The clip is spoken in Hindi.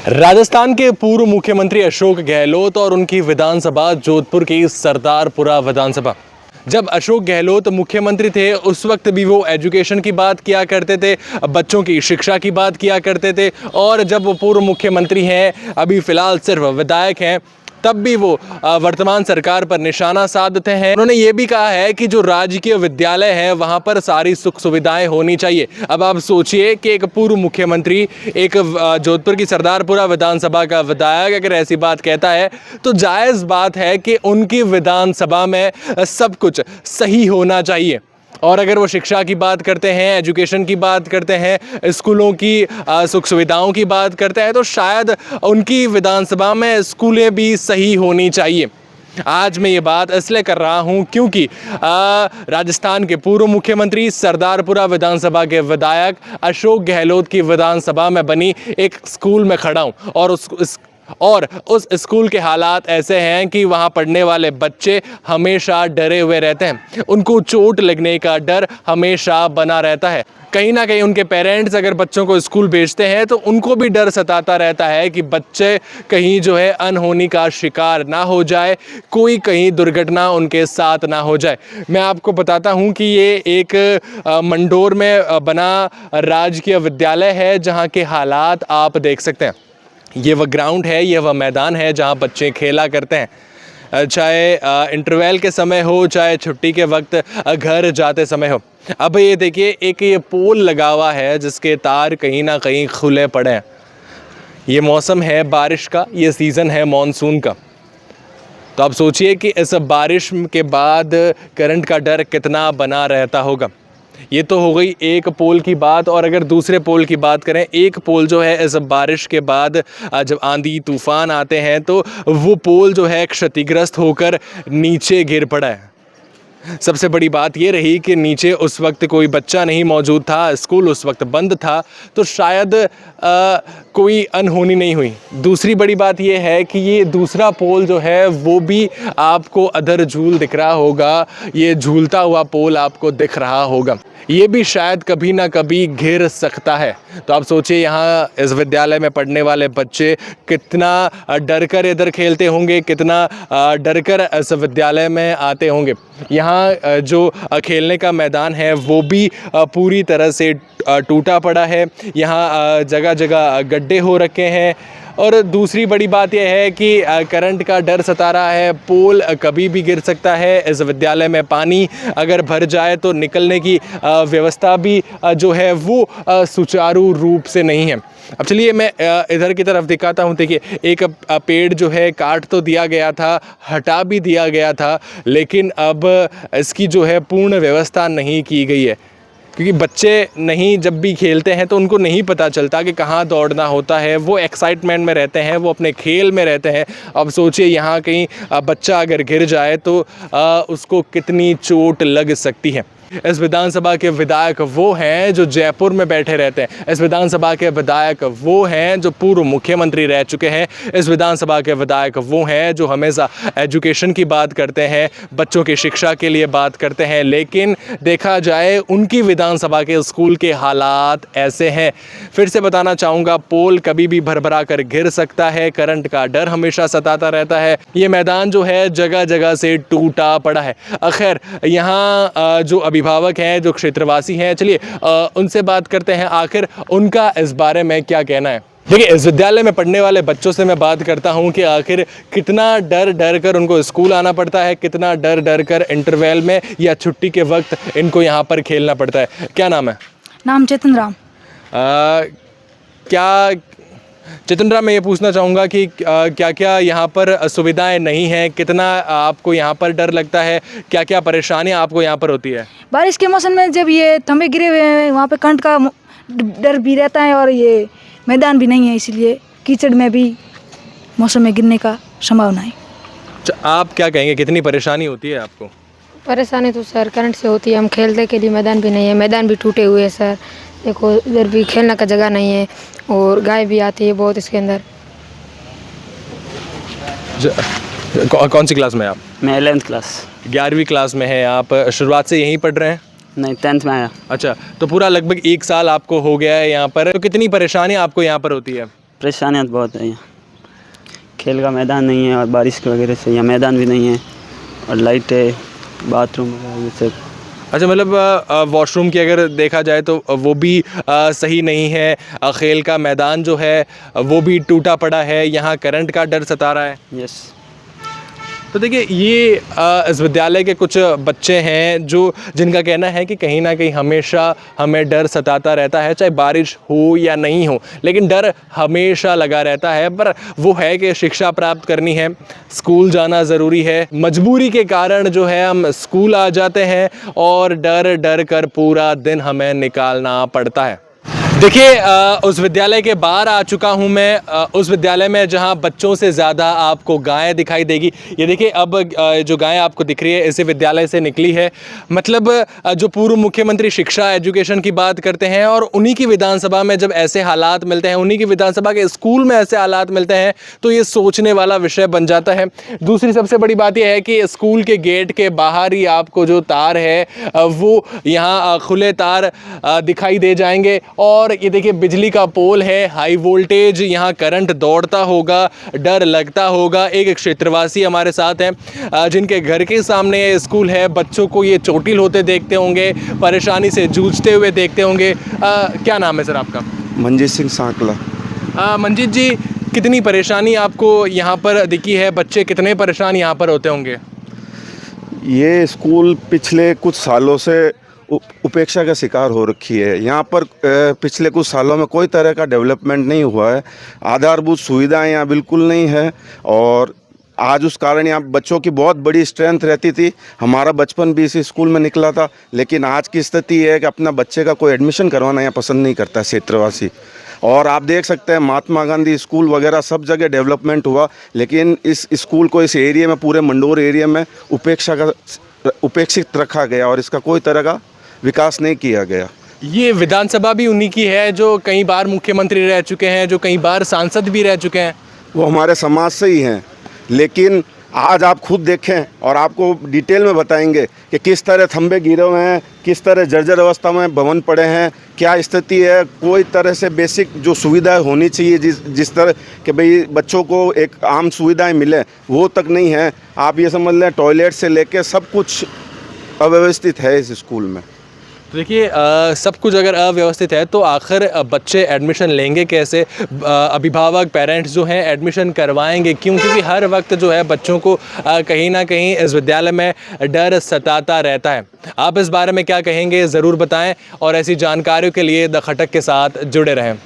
राजस्थान के पूर्व मुख्यमंत्री अशोक गहलोत और उनकी विधानसभा जोधपुर की सरदारपुरा विधानसभा। जब अशोक गहलोत मुख्यमंत्री थे उस वक्त भी वो एजुकेशन की बात किया करते थे, बच्चों की शिक्षा की बात किया करते थे। और जब वो पूर्व मुख्यमंत्री हैं, अभी फ़िलहाल सिर्फ विधायक हैं, तब भी वो वर्तमान सरकार पर निशाना साधते हैं। उन्होंने ये भी कहा है कि जो राजकीय विद्यालय है वहाँ पर सारी सुख सुविधाएं होनी चाहिए। अब आप सोचिए कि एक पूर्व मुख्यमंत्री, एक जोधपुर की सरदारपुरा विधानसभा का विधायक अगर ऐसी बात कहता है तो जायज़ बात है कि उनकी विधानसभा में सब कुछ सही होना चाहिए। और अगर वो शिक्षा की बात करते हैं, एजुकेशन की बात करते हैं, स्कूलों की सुख सुविधाओं की बात करते हैं, तो शायद उनकी विधानसभा में स्कूलें भी सही होनी चाहिए। आज मैं ये बात इसलिए कर रहा हूँ क्योंकि राजस्थान के पूर्व मुख्यमंत्री, सरदारपुरा विधानसभा के विधायक अशोक गहलोत की विधानसभा में बनी एक स्कूल में खड़ा हूँ। और उस स्कूल के हालात ऐसे हैं कि वहाँ पढ़ने वाले बच्चे हमेशा डरे हुए रहते हैं। उनको चोट लगने का डर हमेशा बना रहता है। कहीं ना कहीं उनके पेरेंट्स अगर बच्चों को स्कूल भेजते हैं तो उनको भी डर सताता रहता है कि बच्चे कहीं जो है अनहोनी का शिकार ना हो जाए, कोई कहीं दुर्घटना उनके साथ ना हो जाए। मैं आपको बताता हूँ कि ये एक मंडोर में बना राजकीय विद्यालय है जहाँ के हालात आप देख सकते हैं। ये वह ग्राउंड है, ये वह मैदान है जहाँ बच्चे खेला करते हैं, चाहे इंटरवल के समय हो, चाहे छुट्टी के वक्त घर जाते समय हो। अब ये देखिए, एक ये पोल लगा हुआ है जिसके तार कहीं ना कहीं खुले पड़े हैं। ये मौसम है बारिश का, ये सीज़न है मॉनसून का। तो आप सोचिए कि इस बारिश के बाद करंट का डर कितना बना रहता होगा। ये तो हो गई एक पोल की बात। और अगर दूसरे पोल की बात करें, एक पोल जो है इस बारिश के बाद जब आंधी तूफान आते हैं तो वो पोल जो है क्षतिग्रस्त होकर नीचे गिर पड़ा है। सबसे बड़ी बात ये रही कि नीचे उस वक्त कोई बच्चा नहीं मौजूद था, स्कूल उस वक्त बंद था, तो शायद कोई अनहोनी नहीं हुई। दूसरी बड़ी बात ये है कि ये दूसरा पोल जो है वो भी आपको अधर झूल दिख रहा होगा, ये झूलता हुआ पोल आपको दिख रहा होगा। ये भी शायद कभी ना कभी गिर सकता है। तो आप सोचिए, यहाँ इस विद्यालय में पढ़ने वाले बच्चे कितना डर कर इधर खेलते होंगे, कितना डर कर इस विद्यालय में आते होंगे। यहाँ जो खेलने का मैदान है वो भी पूरी तरह से टूटा पड़ा है। यहाँ जगह जगह गड्ढे हो रखे हैं। और दूसरी बड़ी बात यह है कि करंट का डर सता रहा है, पोल कभी भी गिर सकता है। इस विद्यालय में पानी अगर भर जाए तो निकलने की व्यवस्था भी जो है वो सुचारू रूप से नहीं है। अब चलिए मैं इधर की तरफ दिखाता हूँ। देखिए, एक पेड़ जो है काट तो दिया गया था, हटा भी दिया गया था, लेकिन अब इसकी जो है पूर्ण व्यवस्था नहीं की गई है। क्योंकि बच्चे नहीं जब भी खेलते हैं तो उनको नहीं पता चलता कि कहाँ दौड़ना होता है। वो एक्साइटमेंट में रहते हैं, वो अपने खेल में रहते हैं। अब सोचिए, यहाँ कहीं बच्चा अगर गिर जाए तो उसको कितनी चोट लग सकती है। इस विधानसभा के विधायक वो हैं जो जयपुर में बैठे रहते हैं। इस विधानसभा के विधायक वो हैं जो पूर्व मुख्यमंत्री रह चुके हैं। इस विधानसभा के विधायक वो हैं जो हमेशा एजुकेशन की बात करते हैं, बच्चों की शिक्षा के लिए बात करते हैं। लेकिन देखा जाए उनकी विधानसभा के स्कूल के हालात ऐसे हैं। फिर से बताना चाहूँगा, पोल कभी भी भरभरा कर गिर सकता है, करंट का डर हमेशा सताता रहता है। ये मैदान जो है जगह जगह से टूटा पड़ा है। खैर, यहाँ जो अभिभावक हैं, जो क्षेत्रवासी हैं, चलिए उनसे बात करते हैं, आखिर उनका इस बारे में क्या कहना है। देखिए, इस विद्यालय में पढ़ने वाले बच्चों से मैं बात करता हूं कि आखिर कितना डर डर कर उनको स्कूल आना पड़ता है, कितना डर डर कर इंटरवल में या छुट्टी के वक्त इनको यहाँ पर खेलना पड़ता है। क्या नाम है? नाम चेतन राम। क्या चेतन राम, मैं ये पूछना चाहूँगा कि क्या क्या यहाँ पर सुविधाएं नहीं हैं, कितना आपको यहाँ पर डर लगता है, क्या क्या परेशानियाँ आपको यहाँ पर होती है? बारिश के मौसम में जब ये थंबे गिरे हुए हैं वहाँ पे करंट का डर भी रहता है, और ये मैदान भी नहीं है, इसीलिए कीचड़ में भी मौसम में गिरने का संभावना है। आप क्या कहेंगे, कितनी परेशानी होती है आपको? परेशानी तो सर करंट से होती है। हम खेलने के लिए मैदान भी नहीं है, मैदान भी टूटे हुए हैं सर। देखो, इधर भी खेलने का जगह नहीं है, और गाय भी आती है बहुत इसके अंदर। कौन सी क्लास में आप? मैं 11th क्लास। 11वीं क्लास में है आप। शुरुआत से यहीं पढ़ रहे हैं? नहीं, 10th में आया। अच्छा, तो पूरा लगभग 1 साल आपको हो गया है यहाँ पर। तो कितनी परेशानी आपको यहाँ पर होती है? परेशानियाँ तो बहुत है यहाँ। खेल का मैदान नहीं है और बारिश की वजह से यहाँ मैदान भी नहीं है और लाइट है, बाथरूम वगैरह ये सब। अच्छा, मतलब वॉशरूम की अगर देखा जाए तो वो भी सही नहीं है, खेल का मैदान जो है वो भी टूटा पड़ा है, यहाँ करंट का डर सता रहा है। यस। तो देखिए, ये इस विद्यालय के कुछ बच्चे हैं जो जिनका कहना है कि कहीं ना कहीं हमेशा हमें डर सताता रहता है, चाहे बारिश हो या नहीं हो, लेकिन डर हमेशा लगा रहता है। पर वो है कि शिक्षा प्राप्त करनी है, स्कूल जाना ज़रूरी है, मजबूरी के कारण जो है हम स्कूल आ जाते हैं और डर डर कर पूरा दिन हमें निकालना पड़ता है। देखिए, उस विद्यालय के बाहर आ चुका हूँ मैं, उस विद्यालय में जहाँ बच्चों से ज़्यादा आपको गायें दिखाई देगी। ये देखिए, अब जो गायें आपको दिख रही है इसी विद्यालय से निकली है। मतलब जो पूर्व मुख्यमंत्री शिक्षा एजुकेशन की बात करते हैं और उन्हीं की विधानसभा में जब ऐसे हालात मिलते हैं, उन्हीं की विधानसभा के स्कूल में ऐसे हालात मिलते हैं, तो ये सोचने वाला विषय बन जाता है। दूसरी सबसे बड़ी बात यह है कि स्कूल के गेट के बाहर ही आपको जो तार है वो यहाँ खुले तार दिखाई दे जाएंगे। और ये देखिए, बिजली का पोल है, हाई वोल्टेज, यहाँ करंट दौड़ता होगा, डर लगता होगा। एक क्षेत्रवासी हमारे साथ हैं जिनके घर के सामने ये स्कूल है, बच्चों को ये चोटिल होते देखते होंगे, परेशानी से जूझते हुए देखते होंगे। क्या नाम है सर आपका? मंजीत सिंह सांकला। मंजीत जी, कितनी परेशानी आपको यहाँ पर दिखी है? बच्चे कितने परेशान यहाँ पर होते होंगे? ये स्कूल पिछले कुछ सालों से उपेक्षा का शिकार हो रखी है। यहाँ पर पिछले कुछ सालों में कोई तरह का डेवलपमेंट नहीं हुआ है, आधारभूत सुविधाएं यहाँ बिल्कुल नहीं है और आज उस कारण यहाँ बच्चों की बहुत बड़ी स्ट्रेंथ रहती थी। हमारा बचपन भी इसी स्कूल में निकला था, लेकिन आज की स्थिति है कि अपना बच्चे का कोई एडमिशन करवाना यहाँ पसंद नहीं करता क्षेत्रवासी। और आप देख सकते हैं महात्मा गांधी स्कूल वगैरह सब जगह डेवलपमेंट हुआ, लेकिन इस स्कूल को इस एरिया में, पूरे मंडोर एरिया में उपेक्षित रखा गया और इसका कोई तरह का विकास नहीं किया गया। ये विधानसभा भी उन्हीं की है जो कई बार मुख्यमंत्री रह चुके हैं, जो कई बार सांसद भी रह चुके हैं। वो हमारे समाज से ही हैं, लेकिन आज आप खुद देखें और आपको डिटेल में बताएंगे कि किस तरह खंभे गिरे हुए हैं, किस तरह जर्जर अवस्था में भवन पड़े हैं, क्या स्थिति है। कोई तरह से बेसिक जो सुविधाएं होनी चाहिए, जिस तरह कि भाई बच्चों को एक आम सुविधाएं मिले, वो तक नहीं है। आप ये समझ लें, टॉयलेट से लेके सब कुछ अव्यवस्थित है इस स्कूल में। तो देखिए, सब कुछ अगर अव्यवस्थित है तो आखिर बच्चे एडमिशन लेंगे कैसे? अभिभावक, पेरेंट्स जो हैं एडमिशन करवाएंगे क्यों? क्योंकि हर वक्त जो है बच्चों को कहीं ना कहीं इस विद्यालय में डर सताता रहता है। आप इस बारे में क्या कहेंगे, ज़रूर बताएं और ऐसी जानकारियों के लिए द खटक के साथ जुड़े रहें।